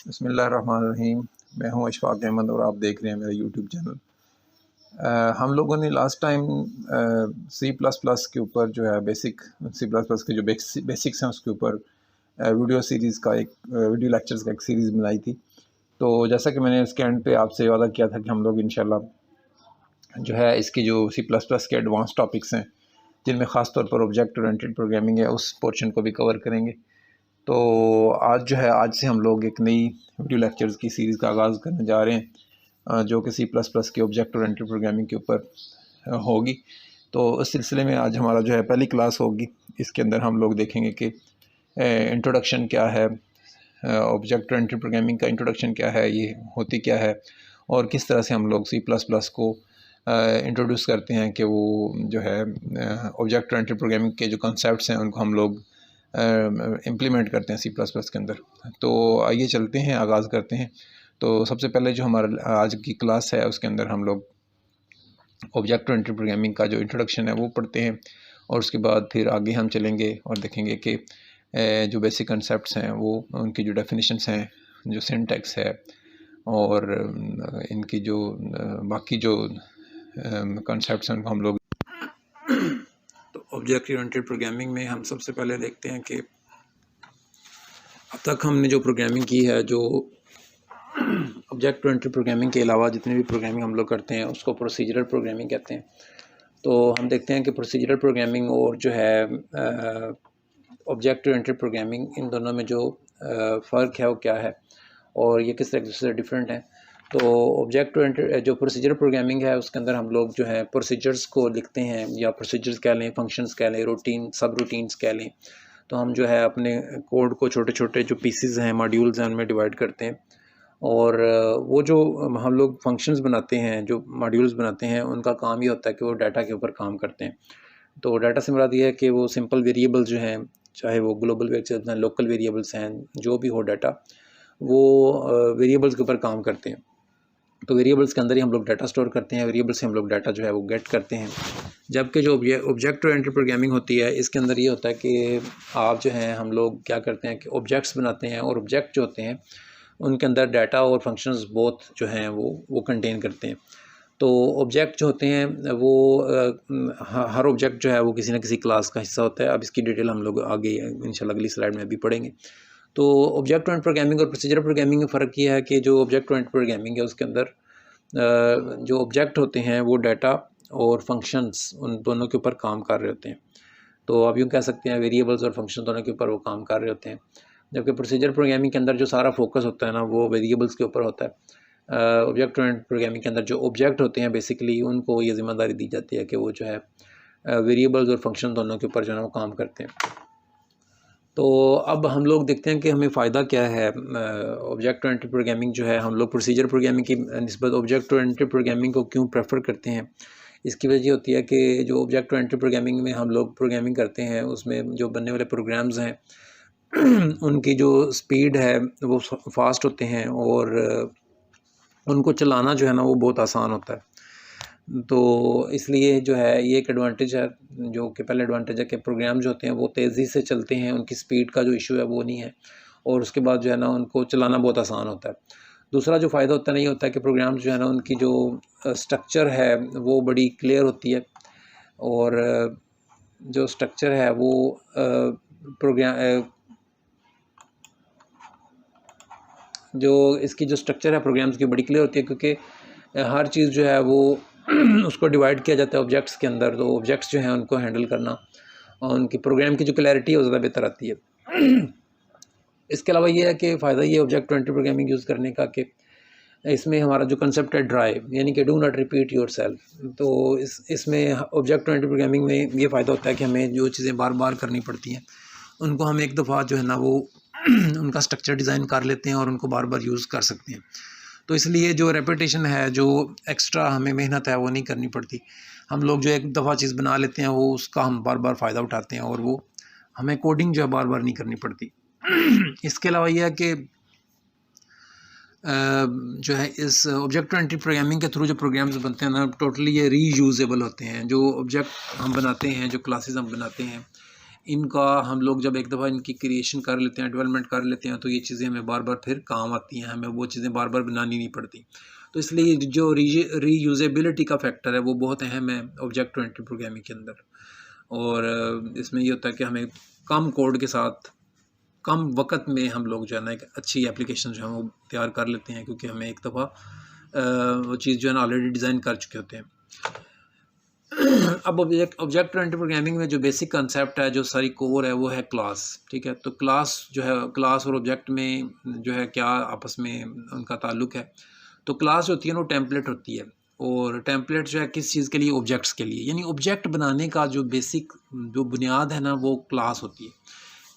बिस्मिल्लाहिर्रहमानिर्रहीम। मैं हूं अशफाक अहमद और आप देख रहे हैं मेरा यूट्यूब चैनल। हम लोगों ने last time C plus plus के ऊपर जो है बेसिक सी प्लस प्लस के जो बेसिक्स हैं उसके ऊपर वीडियो सीरीज़ का एक वीडियो लेक्चर्स का एक सीरीज़ बनाई थी। तो जैसा कि मैंने उसके एंड पे आपसे वादा किया था कि हम लोग इंशाल्लाह जो है इसकी जो सी प्लस प्लस के एडवांस टॉपिक्स हैं जिनमें ख़ास तौर पर ऑब्जेक्ट ओरिएंटेड प्रोग्रामिंग है उस पोर्शन को भी कवर करेंगे। तो आज से हम लोग एक नई वीडियो लेक्चर्स की सीरीज़ का आगाज़ करने जा रहे हैं जो कि सी प्लस प्लस के ऑब्जेक्ट ओरिएंटेड प्रोग्रामिंग के ऊपर होगी। तो इस सिलसिले में आज हमारा जो है पहली क्लास होगी। इसके अंदर हम लोग देखेंगे कि इंट्रोडक्शन क्या है, ऑब्जेक्ट ओरिएंटेड प्रोग्रामिंग का इंट्रोडक्शन क्या है, ये होती क्या है और किस तरह से हम लोग सी प्लस प्लस को इंट्रोड्यूस करते हैं कि वो जो है ऑब्जेक्ट ओरिएंटेड प्रोग्रामिंग के जो कॉन्सेप्ट्स हैं उनको हम लोग इम्प्लीमेंट करते हैं सी प्लस प्लस के अंदर। तो आइए चलते हैं, आगाज़ करते हैं। तो सबसे पहले जो हमारा आज की क्लास है उसके अंदर हम लोग ऑब्जेक्ट ओरिएंटेड प्रोग्रामिंग का जो इंट्रोडक्शन है वो पढ़ते हैं और उसके बाद फिर आगे हम चलेंगे और देखेंगे कि जो बेसिक कंसेप्ट्स हैं वो उनकी जो डेफिनेशंस हैं, जो सिंटैक्स है और इनकी जो बाकी जो कंसेप्ट्स हैं उनको हम लोग तो ऑब्जेक्ट ओरिएंटेड प्रोग्रामिंग में हम सबसे पहले देखते हैं कि अब तक हमने जो प्रोग्रामिंग की है, जो ऑब्जेक्ट ओरिएंटेड प्रोग्रामिंग के अलावा जितने भी प्रोग्रामिंग हम लोग करते हैं उसको प्रोसीजरल प्रोग्रामिंग कहते हैं। तो हम देखते हैं कि प्रोसीजरल प्रोग्रामिंग और जो है ऑब्जेक्ट ओरिएंटेड प्रोग्रामिंग, इन दोनों में जो फ़र्क है वो क्या है और ये किस तरह से डिफरेंट है। तो ऑब्जेक्ट ओरिएंटेड जो प्रोसीजरल प्रोग्रामिंग है उसके अंदर हम लोग जो है प्रोसीजर्स को लिखते हैं, या प्रोसीजर्स कह लें, फंक्शंस कह लें, रूटीन, सब रूटीन्स कह लें। तो हम जो है अपने कोड को छोटे छोटे जो पीसेस हैं, मॉड्यूल्स हैं, उनमें डिवाइड करते हैं और वो जो हम लोग फंक्शंस बनाते हैं, जो मॉड्यूल्स बनाते हैं, उनका काम ये होता है कि वो डाटा के ऊपर काम करते हैं। तो डाटा से मुराद ये है कि वो सिंपल वेरिएबल्स जो हैं, चाहे वो ग्लोबल वेरिएबल्स हैं, लोकल वेरिएबल्स हैं, जो भी हो डाटा, वो वेरिएबल्स के ऊपर काम करते हैं। तो वेरिएबल्स के अंदर ही हम लोग डाटा स्टोर करते हैं, वेरिएबल से हम लोग डाटा जो है वो गेट करते हैं। जबकि जो ऑब्जेक्ट ओरिएंटेड प्रोग्रामिंग होती है, इसके अंदर ये होता है कि आप जो है हम लोग क्या करते हैं कि ऑब्जेक्ट्स बनाते हैं और ऑब्जेक्ट जो होते हैं उनके अंदर डाटा और फंक्शंस बोथ जो हैं वो कंटेन करते हैं। तो ऑब्जेक्ट जो होते हैं वो हर ऑब्जेक्ट जो है वो किसी न किसी क्लास का हिस्सा होता है। अब इसकी डिटेल हम लोग आगे इंशाल्लाह अगली स्लाइड में भी पढ़ेंगे। तो ऑब्जेक्ट ओरिएंटेड प्रोग्रामिंग और प्रोसीजरल प्रोग्रामिंग में फ़र्क ये है कि जो ऑब्जेक्ट ओरिएंटेड प्रोग्रामिंग है उसके अंदर जो ऑब्जेक्ट होते हैं वो डाटा और फंक्शंस, उन दोनों के ऊपर काम कर रहे होते हैं। तो आप यूँ कह सकते हैं वेरिएबल्स और फंक्शन दोनों के ऊपर वो काम कर रहे होते हैं। जबकि प्रोसीजर प्रोग्रामिंग के अंदर जो सारा फोकस होता है ना, वो वेरिएबल्स के ऊपर होता है। ऑब्जेक्ट ओरिएंटेड प्रोग्रामिंग के अंदर जो ऑब्जेक्ट होते हैं बेसिकली उनको ये ज़िम्मेदारी दी जाती है कि वो जो है वेरिएबल्स और फंक्शन दोनों के ऊपर जो है वो काम करते हैं। तो अब हम लोग देखते हैं कि हमें फ़ायदा क्या है ऑब्जेक्ट ओरिएंटेड प्रोग्रामिंग जो है, हम लोग प्रोसीजर प्रोग्रामिंग की निस्बत ऑब्जेक्ट ओरिएंटेड प्रोग्रामिंग को क्यों प्रेफर करते हैं। इसकी वजह होती है कि जो ऑब्जेक्ट ओरिएंटेड प्रोग्रामिंग में हम लोग प्रोग्रामिंग करते हैं उसमें जो बनने वाले प्रोग्राम्स हैं उनकी जो स्पीड है वो फास्ट होते हैं और उनको चलाना जो है ना वो बहुत आसान होता है। तो इसलिए जो है ये एक एडवांटेज है, जो कि पहले एडवांटेज है कि प्रोग्राम जो होते हैं वो तेज़ी से चलते हैं, उनकी स्पीड का जो इशू है वो नहीं है और उसके बाद जो है ना उनको चलाना बहुत आसान होता है। दूसरा जो फ़ायदा होता है नहीं होता है कि प्रोग्राम्स जो है ना उनकी जो स्ट्रक्चर है वो बड़ी क्लियर होती है और जो स्ट्रक्चर है वो प्रोग्राम जो इसकी जो स्ट्रक्चर है प्रोग्राम्स की बड़ी क्लियर होती है, क्योंकि हर चीज़ जो है वो उसको डिवाइड किया जाता है ऑब्जेक्ट्स के अंदर। तो ऑब्जेक्ट्स जो हैं उनको हैंडल करना और उनकी प्रोग्राम की जो क्लैरिटी है वो ज़्यादा बेहतर आती है। इसके अलावा ये है कि फ़ायदा ये ऑब्जेक्ट ओरिएंटेड प्रोग्रामिंग यूज़ करने का कि इसमें हमारा जो कंसेप्ट है ड्राइव, यानी कि डू नॉट रिपीट योरसेल्फ। तो इसमें ऑब्जेक्ट ओरिएंटेड प्रोग्रामिंग में ये फ़ायदा होता है कि हमें जो चीज़ें बार बार करनी पड़ती हैं उनको हम एक दफ़ा जो है ना वो उनका स्ट्रक्चर डिज़ाइन कर लेते हैं और उनको बार बार यूज़ कर सकते हैं। तो इसलिए जो रेपिटेशन है, जो एक्स्ट्रा हमें मेहनत है वो नहीं करनी पड़ती। हम लोग जो एक दफ़ा चीज़ बना लेते हैं वो उसका हम बार बार फ़ायदा उठाते हैं और वो हमें कोडिंग जो है बार बार नहीं करनी पड़ती। इसके अलावा यह है कि जो है इस ऑब्जेक्ट ओरिएंटेड प्रोग्रामिंग के थ्रू जो प्रोग्राम्स बनते हैं ना, टोटली ये रीयूजेबल होते हैं। जो ऑब्जेक्ट हम बनाते हैं, जो क्लासेस हम बनाते हैं, इनका हम लोग जब एक दफ़ा इनकी क्रिएशन कर लेते हैं, डेवलपमेंट कर लेते हैं, तो ये चीज़ें हमें बार बार फिर काम आती हैं, हमें वो चीज़ें बार बार बनानी नहीं पड़ती। तो इसलिए जो रीयूजेबिलिटी का फैक्टर है वो बहुत अहम है ऑब्जेक्ट ओरिएंटेड प्रोग्रामिंग के अंदर। और इसमें ये होता है कि हमें कम कोड के साथ कम वक्त में हम लोग जो है ना एक अच्छी एप्लीकेशन जो है वो तैयार कर लेते हैं, क्योंकि हमें एक दफ़ा वो चीज़ जो है ना ऑलरेडी डिज़ाइन कर चुके होते हैं। अब ऑब्जेक्ट ओरिएंटेड प्रोग्रामिंग में जो बेसिक कंसेप्ट है, जो सारी कोर है, वो है क्लास। ठीक है, तो क्लास जो है, क्लास और ऑब्जेक्ट में जो है क्या आपस में उनका ताल्लुक है। तो क्लास होती है ना, वो टेम्पलेट होती है, और टेम्पलेट जो है किस चीज़ के लिए, ऑब्जेक्ट्स के लिए। यानी ऑब्जेक्ट बनाने का जो बेसिक जो बुनियाद है ना, वो क्लास होती है।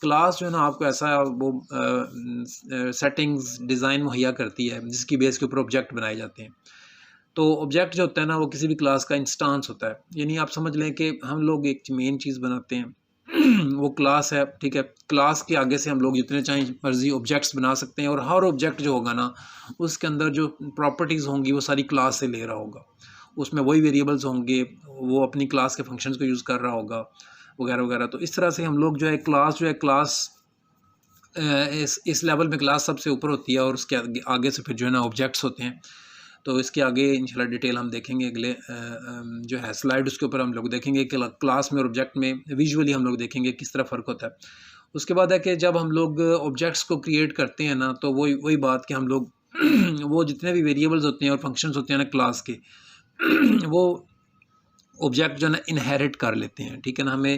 क्लास जो है ना आपको ऐसा वो सेटिंग्स डिज़ाइन मुहैया करती है जिसकी बेस के ऊपर ऑब्जेक्ट बनाए जाते हैं। तो ऑब्जेक्ट जो होता है ना वो किसी भी क्लास का इंस्टांस होता है। यानी आप समझ लें कि हम लोग एक मेन चीज़ बनाते हैं वो क्लास है। ठीक है, क्लास के आगे से हम लोग जितने चाहें मर्जी ऑब्जेक्ट्स बना सकते हैं, और हर ऑब्जेक्ट जो होगा ना उसके अंदर जो प्रॉपर्टीज़ होंगी वो सारी क्लास से ले रहा होगा। उसमें वही वेरिएबल्स होंगे, वो अपनी क्लास के फंक्शंस को यूज़ कर रहा होगा, वगैरह वगैरह। तो इस तरह से हम लोग जो है क्लास इस लेवल में क्लास सबसे ऊपर होती है, और उसके आगे से फिर जो है ना ऑब्जेक्ट्स होते हैं। तो इसके आगे इंशाल्लाह डिटेल हम देखेंगे अगले जो है स्लाइड, उसके ऊपर हम लोग देखेंगे कि क्लास में और ऑब्जेक्ट में विजुअली हम लोग देखेंगे किस तरह फ़र्क होता है। उसके बाद है कि जब हम लोग ऑब्जेक्ट्स को क्रिएट करते हैं ना, तो वही वही बात कि हम लोग वो जितने भी वेरिएबल्स होते हैं और फंक्शंस होते हैं ना क्लास के वो ऑब्जेक्ट जो है ना इनहेरिट कर लेते हैं। ठीक है ना,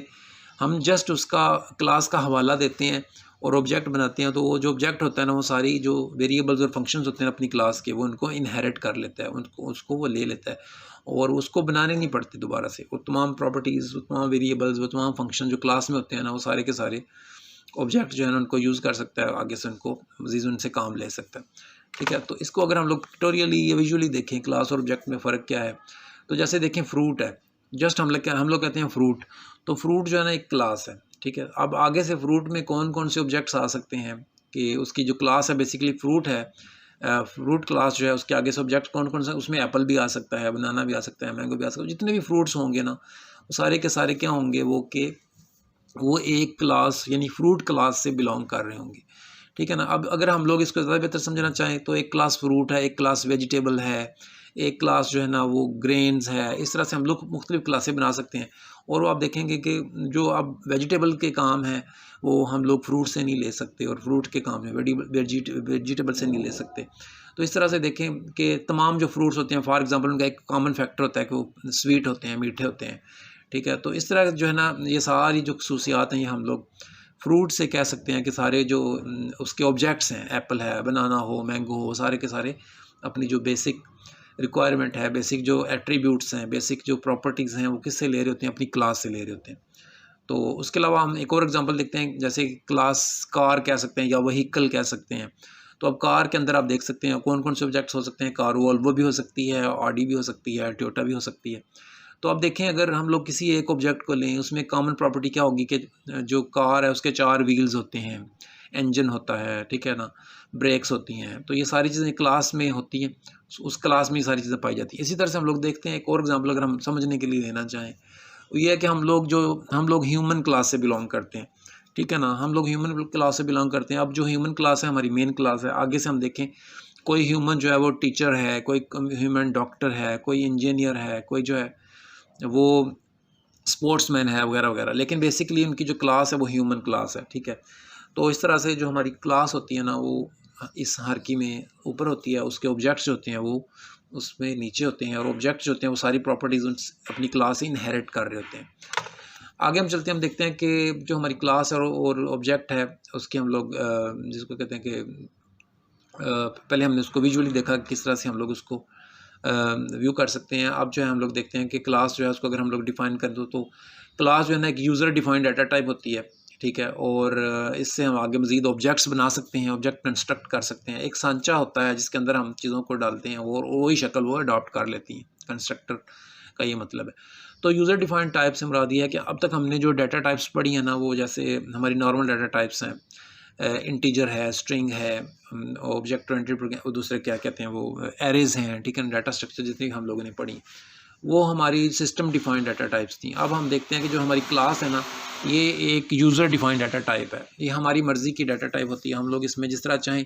हम जस्ट उसका क्लास का हवाला देते हैं और ऑब्जेक्ट बनाते हैं। तो वो जो ऑब्जेक्ट होता है ना, वो सारी जो वेरिएबल्स और फंक्शंस होते हैं अपनी क्लास के, वो उनको इनहेरिट कर लेता है, उनको उसको वो ले लेता है, और उसको बनाने नहीं पड़ते दोबारा से। वो तमाम प्रॉपर्टीज़, वो तमाम वेरिएबल्स, वो तमाम फंक्शन जो क्लास में होते हैं ना, वो सारे के सारे ऑब्जेक्ट जो है ना उनको यूज़ कर सकता है, आगे से उनको मज़ीद उनसे काम ले सकता है। ठीक है, तो इसको अगर हम लोग पिक्टोरियली या विजुअली देखें क्लास और ऑब्जेक्ट में फ़र्क क्या है, तो जैसे देखें फ्रूट है, जस्ट हम लोग कहते हैं फ्रूट, तो फ्रूट जो है ना एक क्लास है। ठीक है, अब आगे से फ्रूट में कौन कौन से ऑब्जेक्ट्स आ सकते हैं कि उसकी जो क्लास है बेसिकली फ्रूट है, फ्रूट क्लास जो है उसके आगे से ऑब्जेक्ट कौन कौन सा, उसमें एप्पल भी आ सकता है, बनाना भी आ सकता है, मैंगो भी आ सकता है। जितने भी फ्रूट्स होंगे ना वो सारे के सारे क्या होंगे, वो एक क्लास यानी फ्रूट क्लास से बिलोंग कर रहे होंगे। ठीक है ना, अब अगर हम लोग इसको ज़्यादा बेहतर समझना चाहें तो एक क्लास फ्रूट है, एक क्लास वेजिटेबल है, एक क्लास जो है ना वो ग्रेन्स है। इस तरह से हम लोग मुख्तलिफ क्लासें बना सकते हैं। और वो आप देखेंगे कि जो अब वेजिटेबल के काम हैं वो हम लोग फ्रूट से नहीं ले सकते, और फ्रूट के काम है वेजिटेबल से नहीं ले सकते। तो इस तरह से देखें कि तमाम जो फ्रूट्स होते हैं, फॉर एग्जांपल उनका एक कॉमन फैक्टर होता है कि वो स्वीट होते हैं, मीठे होते हैं। ठीक है, तो इस तरह जो है ना ये सारी जो खसूसियात हैं ये हम लोग फ्रूट से कह सकते हैं कि सारे जो उसके ऑब्जेक्ट्स हैं, एप्पल है, बनाना हो, मैंगो हो, सारे के सारे अपनी जो बेसिक रिक्वायरमेंट है, बेसिक जो एट्रीब्यूट्स हैं, बेसिक जो प्रॉपर्टीज़ हैं, वो किससे ले रहे होते हैं, अपनी क्लास से ले रहे होते हैं। तो उसके अलावा हम एक और एग्जांपल देखते हैं, जैसे क्लास कार कह सकते हैं या व्हीकल कह सकते हैं। तो अब कार के अंदर आप देख सकते हैं कौन कौन से ऑब्जेक्ट्स हो सकते हैं। कार वोल्वो भी हो सकती है, ऑडी भी हो सकती है, टोयोटा भी हो सकती है। तो अब देखें अगर हम लोग किसी एक ऑब्जेक्ट को लें, उसमें कॉमन प्रॉपर्टी क्या होगी कि जो कार है उसके 4 व्हील्स होते हैं, इंजन होता है, ठीक है ना, ब्रेक्स होती हैं। तो ये सारी चीज़ें क्लास में होती हैं, उस क्लास में ये सारी चीज़ें पाई जाती हैं। इसी तरह से हम लोग देखते हैं एक और एग्जांपल अगर हम समझने के लिए लेना चाहें, वो ये है कि हम लोग ह्यूमन क्लास से बिलोंग करते हैं। ठीक है ना, हम लोग ह्यूमन क्लास से बिलोंग करते हैं। अब जो ह्यूमन क्लास है हमारी मेन क्लास है। आगे से हम देखें कोई ह्यूमन जो है वो टीचर है, कोई ह्यूमन डॉक्टर है, कोई इंजीनियर है, कोई जो है वो स्पोर्ट्समैन है, वगैरह वगैरह। लेकिन बेसिकली उनकी जो क्लास है वो ह्यूमन क्लास है। ठीक है, तो इस तरह से जो हमारी क्लास होती है ना वो इस हायरार्की में ऊपर होती है, उसके ऑब्जेक्ट्स जो होते हैं वो उसमें नीचे होते हैं, और ऑब्जेक्ट्स जो होते हैं वो सारी प्रॉपर्टीज़ अपनी क्लास से इनहेरिट कर रहे होते हैं। आगे हम चलते हैं, हम देखते हैं कि जो हमारी क्लास और ऑब्जेक्ट है उसके हम लोग जिसको कहते हैं कि पहले हमने उसको विजुअली देखा किस तरह से हम लोग उसको व्यू कर सकते हैं। अब जो है हम लोग देखते हैं कि क्लास जो है उसको अगर हम लोग डिफ़ाइन कर दो, तो क्लास जो है ना एक यूज़र डिफाइंड डाटा टाइप होती है। ठीक है, और इससे हम आगे मज़ीद ऑब्जेक्ट्स बना सकते हैं, ऑब्जेक्ट कंस्ट्रक्ट कर सकते हैं। एक सांचा होता है जिसके अंदर हम चीज़ों को डालते हैं और वही शक्ल वो अडॉप्ट कर लेती हैं। कंस्ट्रक्टर का ये मतलब है। तो यूज़र डिफाइंड टाइप से मुराद ये है कि अब तक हमने जो डाटा टाइप्स पढ़ी हैं ना, वो जैसे हमारी नॉर्मल डाटा टाइप्स हैं, इंटीजर है, स्ट्रिंग है, ऑब्जेक्ट ओरिएंटेड प्रोग्राम, दूसरे क्या कहते हैं वो एरेज़ हैं। ठीक है, डाटा स्ट्रक्चर जितनी हम लोगों ने पढ़ी, वो हमारी सिस्टम डिफाइंड डाटा टाइप्स थी। अब हम देखते हैं कि जो हमारी क्लास है ना, ये एक यूज़र डिफाइंड डाटा टाइप है। ये हमारी मर्ज़ी की डाटा टाइप होती है। हम लोग इसमें जिस तरह चाहें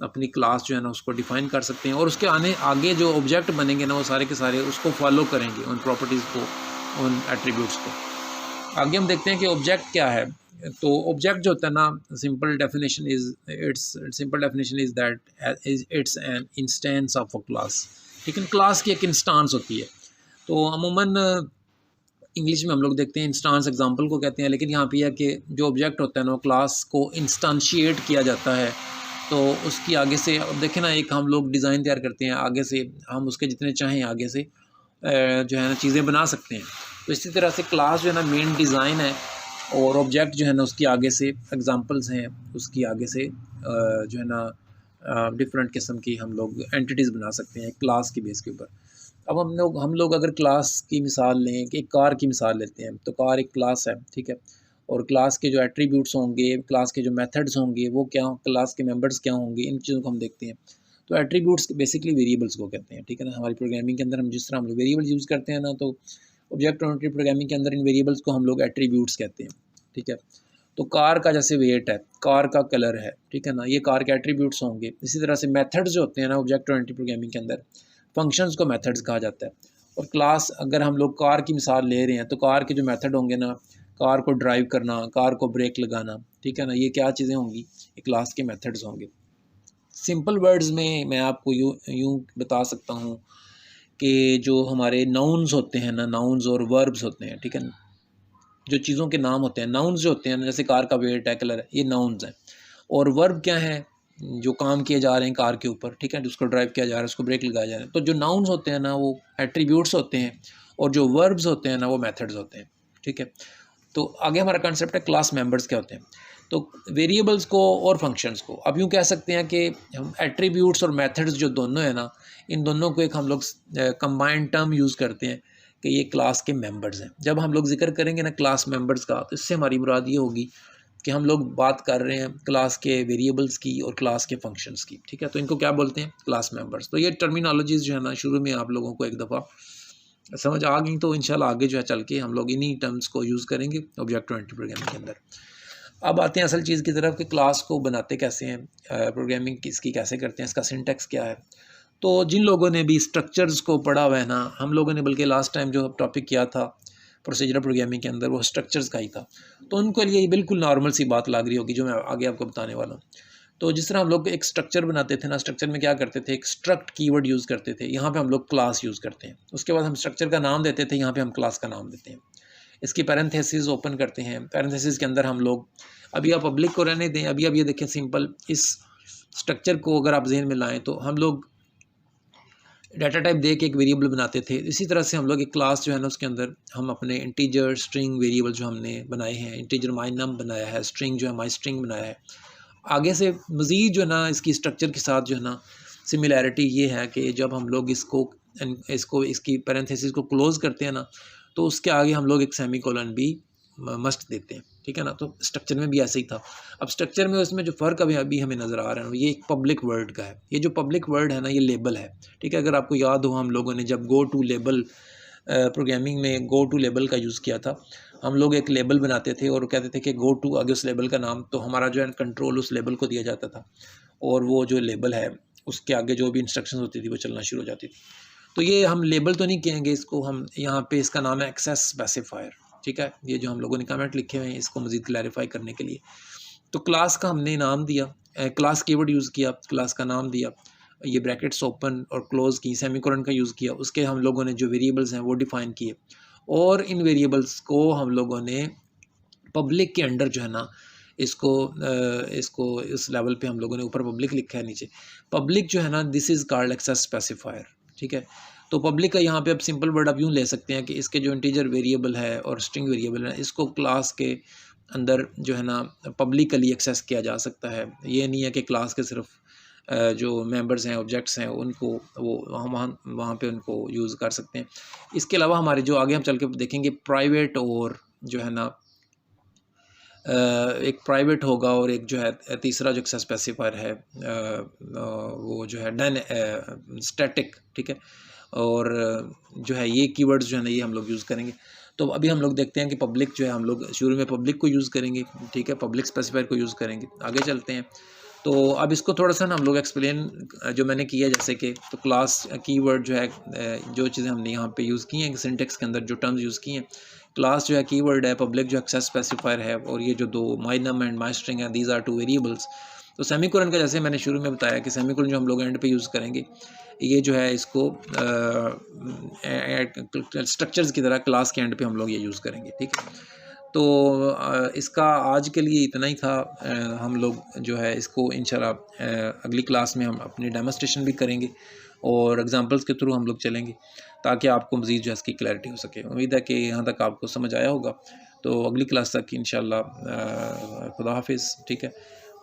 अपनी क्लास जो है ना उसको डिफ़ाइन कर सकते हैं, और उसके आगे जो ऑब्जेक्ट बनेंगे ना वो सारे के सारे उसको फॉलो करेंगे, उन प्रॉपर्टीज़ को, उन एट्रीब्यूट्स को। आगे हम देखते हैं कि ऑब्जेक्ट क्या है। तो ऑब्जेक्ट जो होता है ना, simple definition is that it's an instance of a class. ठीक है, क्लास की एक इंस्टांस होती है। तो अमूमन इंग्लिश में हम लोग देखते हैं इंस्टांस एग्जांपल को कहते हैं, लेकिन यहाँ पे है कि जो ऑब्जेक्ट होता है ना क्लास को इंस्टांशिएट किया जाता है। तो उसकी आगे से अब देखें ना, एक हम लोग डिज़ाइन तैयार करते हैं, आगे से हम उसके जितने चाहें आगे से जो है ना चीज़ें बना सकते हैं। तो इसी तरह से क्लास जो है ना मेन डिज़ाइन है, और ऑब्जेक्ट जो है ना उसकी आगे से एग्जांपल्स हैं, उसकी आगे से जो है ना डिफरेंट किस्म की हम लोग एंटिटीज़ बना सकते हैं क्लास की बेस के ऊपर। अब हम लोग अगर क्लास की मिसाल लें कि एक कार की मिसाल लेते हैं, तो कार एक क्लास है, ठीक है। और क्लास के जो एट्रीब्यूट्स होंगे, क्लास के जो मेथड्स होंगे, वो क्या, क्लास के मेंबर्स क्या होंगे, इन चीज़ों को हम देखते हैं। तो एट्रीब्यूट्स बेसिकली वेरिएबल्स को कहते हैं, ठीक है ना। हमारी प्रोग्रामिंग के अंदर हम जिस तरह हम लोग वेरिएबल्स यूज़ करते हैं ना, तो ऑब्जेक्ट ओरिएंटेड प्रोग्रामिंग के अंदर इन वेरिएबल्स को हम लोग एट्रीब्यूट्स कहते हैं, ठीक है। तो कार का जैसे वेट है, कार का कलर है, ठीक है ना, ये कार के एट्रीब्यूट्स होंगे। इसी तरह से मेथड्स जो होते हैं ना ऑब्जेक्ट ओरिएंटेड प्रोग्रामिंग के अंदर, फंक्शंस को मेथड्स कहा जाता है। और क्लास, अगर हम लोग कार की मिसाल ले रहे हैं, तो कार के जो मेथड होंगे ना, कार को ड्राइव करना, कार को ब्रेक लगाना, ठीक है ना, ये क्या चीज़ें होंगी, ये क्लास के मेथड्स होंगे। सिंपल वर्ड्स में मैं आपको यूँ बता सकता हूँ कि जो हमारे नाउन्स होते हैं ना, नाउन्स और वर्ब्स होते हैं, ठीक है, जो चीज़ों के नाम होते हैं, नाउन्स जो होते हैं ना, जैसे कार का वेट है, कलर है, ये नाउन्स हैं। और वर्ब क्या है, जो काम किए जा रहे हैं कार के ऊपर, ठीक है, जिसको ड्राइव किया जा रहा है, उसको ब्रेक लगाया जा रहा है। तो जो नाउन्स होते हैं ना वो एट्रीब्यूट्स होते हैं, और जो वर्ब्स होते हैं ना वो मेथड्स होते हैं, ठीक है। तो आगे हमारा कंसेप्ट है क्लास मेंबर्स क्या होते हैं। तो वेरिएबल्स को और फंक्शंस को अब यूँ कह सकते हैं कि हम एट्रीब्यूट्स और मेथड्स जो दोनों है ना, इन दोनों को एक हम लोग कंबाइंड टर्म यूज़ करते हैं कि ये क्लास के मेंबर्स हैं। जब हम लोग जिक्र करेंगे ना क्लास मेंबर्स का, तो इससे हमारी मुराद ये होगी कि हम लोग बात कर रहे हैं क्लास के वेरिएबल्स की और क्लास के फंक्शंस की, ठीक है। तो इनको क्या बोलते हैं, क्लास मेंबर्स। तो ये टर्मिनोलॉजीज़ जो है ना शुरू में आप लोगों को एक दफ़ा समझ आ गई, तो इंशाल्लाह आगे जो है चल के हम लोग इन्हीं टर्म्स को यूज़ करेंगे ऑब्जेक्ट ओरिएंटेड प्रोग्रामिंग के अंदर। अब आते हैं असल चीज़ की तरफ कि क्लास को बनाते कैसे हैं, प्रोग्रामिंग किसकी कैसे करते हैं, इसका सिंटैक्स क्या है। तो जिन लोगों ने भी स्ट्रक्चर्स को पढ़ा हुआ है ना, हम लोगों ने बल्कि लास्ट टाइम जो टॉपिक किया था प्रोसीजरल प्रोग्रामिंग के अंदर, वो स्ट्रक्चर्स का ही था। तो उनके लिए ये बिल्कुल नॉर्मल सी बात लग रही होगी जो मैं आगे आपको बताने वाला हूँ। तो जिस तरह हम लोग एक स्ट्रक्चर बनाते थे ना, स्ट्रक्चर में क्या करते थे, एक स्ट्रक्ट कीवर्ड यूज़ करते थे, यहाँ पे हम लोग क्लास यूज़ करते हैं। उसके बाद हम स्ट्रक्चर का नाम देते थे, यहाँ पे हम क्लास का नाम देते हैं। इसकी पैरेंथेसिस ओपन करते हैं, पैरेंथेसिस के अंदर हम लोग, अभी आप पब्लिक को रहने दें, अभी आप ये देखें सिंपल, इस स्ट्रक्चर को अगर आप जहन में लाएँ, तो हम लोग डाटा टाइप दे के एक वेरिएबल बनाते थे। इसी तरह से हम लोग एक क्लास जो है ना उसके अंदर हम अपने इंटीजर स्ट्रिंग वेरिएबल जो हमने बनाए हैं, इंटीजर माई नम बनाया है, स्ट्रिंग जो है माई स्ट्रिंग बनाया है। आगे से मज़ीद जो है ना इसकी स्ट्रक्चर के साथ जो है ना सिमिलैरिटी ये है कि जब हम लोग इसकी पैरेंथेसिस को क्लोज़ करते हैं ना, तो उसके आगे हम लोग एक सेमीकोलन भी मस्ट देते हैं, ठीक है ना। तो स्ट्रक्चर में भी ऐसे ही था। अब स्ट्रक्चर में उसमें जो फ़र्क अभी हमें नज़र आ रहा है, ये एक पब्लिक वर्ड का है। ये जो पब्लिक वर्ड है ना, ये लेबल है, ठीक है। अगर आपको याद हो, हम लोगों ने जब गो टू लेबल प्रोग्रामिंग में गो टू लेबल का यूज़ किया था, हम लोग एक लेबल बनाते थे और कहते थे कि गो टू आगे उस लेबल का नाम, तो हमारा जो है कंट्रोल उस लेबल को दिया जाता था, और वो जो लेबल है उसके आगे जो भी इंस्ट्रक्शंस होती थी वो चलना शुरू हो जाती थी। तो ये हम लेबल तो नहीं कहेंगे इसको, हम यहाँ पे इसका नाम है एक्सेस स्पेसिफायर, ठीक है। ये जो हम लोगों ने कमेंट लिखे हुए हैं इसको मज़ीद क्लैरिफाई करने के लिए। तो क्लास का हमने नाम दिया, क्लास कीवर्ड यूज़ किया, क्लास का नाम दिया, ये ब्रैकेट्स ओपन और क्लोज़ की, सेमीकोलन का यूज़ किया, उसके हम लोगों ने जो वेरिएबल्स हैं वो डिफ़ाइन किए, और इन वेरिएबल्स को हम लोगों ने पब्लिक के अंडर जो है ना इसको इस लेवल पे हम लोगों ने ऊपर पब्लिक लिखा है, नीचे पब्लिक जो है ना, this is called access specifier, ठीक है। तो पब्लिक का यहाँ पे अब सिंपल वर्ड आप यूँ ले सकते हैं कि इसके जो इंटीजर वेरिएबल है और स्ट्रिंग वेरिएबल है, इसको क्लास के अंदर जो है ना पब्लिकली एक्सेस किया जा सकता है। ये नहीं है कि क्लास के सिर्फ जो मेंबर्स हैं, ऑब्जेक्ट्स हैं, उनको वो हम वहाँ पे उनको यूज़ कर सकते हैं। इसके अलावा हमारे जो आगे हम चल के देखेंगे प्राइवेट, और जो है ना एक प्राइवेट होगा, और एक जो है तीसरा जो एक्सेस स्पेसिफायर है वो जो है डन स्टैटिक, ठीक है। और जो है ये कीवर्ड्स जो है ना ये हम लोग यूज़ करेंगे। तो अभी हम लोग देखते हैं कि पब्लिक जो है हम लोग शुरू में पब्लिक को यूज़ करेंगे, ठीक है, पब्लिक स्पेसिफायर को यूज़ करेंगे। आगे चलते हैं। तो अब इसको थोड़ा सा ना हम लोग एक्सप्लेन जो मैंने किया, जैसे कि तो क्लास कीवर्ड जो है जो चीज़ें हमने यहाँ पे यूज़ की हैं सिंटेक्स के अंदर जो टर्म्स यूज़ की हैं, क्लास जो है कीवर्ड है, पब्लिक जो एक्सेस स्पेसिफायर है, और ये जो दो माई नम एंड माई स्ट्रिंग है, दीज आर टू वेरिएबल्स। तो सेमीकोलन का जैसे मैंने शुरू में बताया कि सेमीकोलन जो हम लोग एंड पे यूज़ करेंगे, ये जो है इसको स्ट्रक्चर्स की तरह क्लास के एंड पे हम लोग ये यूज़ करेंगे, ठीक है। तो इसका आज के लिए इतना ही था। हम लोग जो है इसको इंशाल्लाह अगली क्लास में हम अपनी डेमोस्ट्रेशन भी करेंगे और एग्जांपल्स के थ्रू हम लोग चलेंगे, ताकि आपको मज़ीद जो है इसकी क्लैरिटी हो सके। उम्मीद है कि यहाँ तक आपको समझ आया होगा। तो अगली क्लास तक इंशाल्लाह खुदा हाफिज़, ठीक है।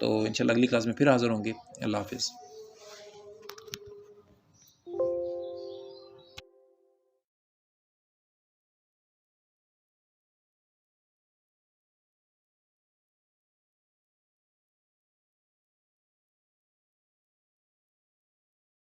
तो इंशाल्लाह अगली क्लास में फिर हाज़िर होंगे। अल्लाह हाफिज़।